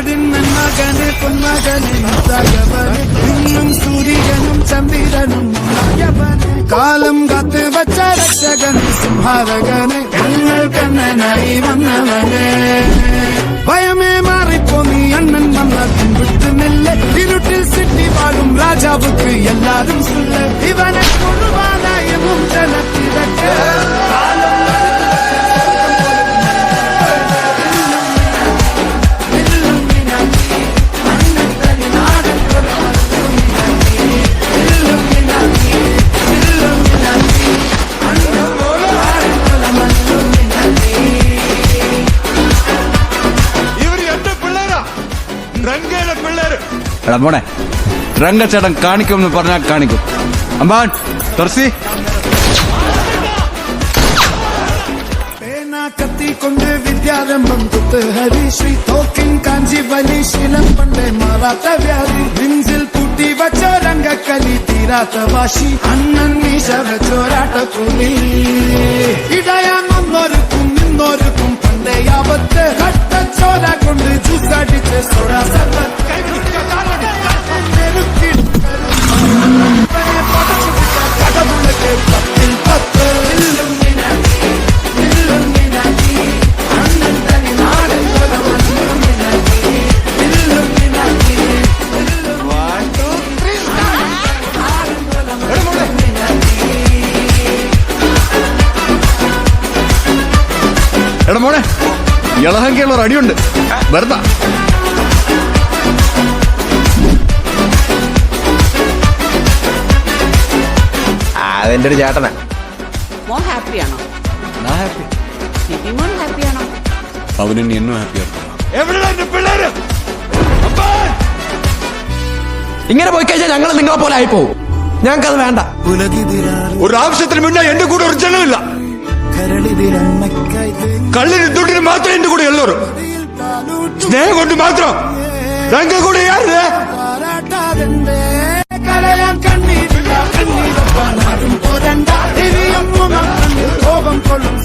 നാടിൻ മകന് പൊന്മകന് ഇന്നും സൂര്യനും ചന്ദ്രനും കാലം കാത്ത് വച്ച രക്ഷകന് സിംഹാരകന് ഞങ്ങൾ കണ്ണനായി വന്നവന് ഭയമേ മാറിപ്പോ നീ അണ്ണൻ വന്ന വിട്ടുന്നില്ല ഇരുട്ടിൽ സിറ്റി വാഴും രാജാവുക്ക് എല്ലാരും സുല്ല ഇവനെ കൊഴുവാനായും ജനത്തിരക്ക് എടാ മോനെ രംഗച്ചേട്ടൻ കാണിക്കുമെന്ന് പറഞ്ഞാൽ കാണിക്കും. അമ്പാൻ തുറസി കത്തിക്കൊണ്ട് വിദ്യാരംഭം കുത്ത് ഹരിശ്രീ തോക്കിൻ കാഞ്ചി വലി ശീലം പണ്ടേ മാറാത്ത വ്യാധി നെഞ്ചിൽ പൂട്ടി വച്ച രംഗക്കലി തീരാത്ത വാശി അണ്ണൻ മീശ വെച്ചോരാട്ടക്കുളി ഇടയാൻ വന്നോർക്കും നിന്നോർക്കും പണ്ടേ ആപത്ത് കട്ടച്ചോര കൊണ്ട് ജ്യൂസടിച്ച് സോഡ സർബത്ത് എടാ മോനെ ഇളഹങ്കയുള്ള റടിയുണ്ട് വെറുതെ അതെന്റെ ഒരു ചേട്ടനാ. മോൻ ഹാപ്പിയാണോ? ഹാപ്പി മോൻ ഹാപ്പിയാണോ? അവന് എന്നും ഹാപ്പിയാണ്. ഇങ്ങനെ പോയി കഴിഞ്ഞാൽ ഞങ്ങൾ നിങ്ങളെ പോലെ ആയി പോകും. ഞങ്ങൾക്കത് വേണ്ട. ഒരു ആവശ്യത്തിന് മുന്നേ എന്റെ കൂടെ ഒരു ജനമില്ല. കള്ളിന് തൊട്ടിന് മാത്രം എന്റെ കൂടെ ഉള്ളൂ. സ്നേഹം കൊണ്ട് മാത്രം ഞങ്ങൾ കൂടെ കോപം കൊള്ളും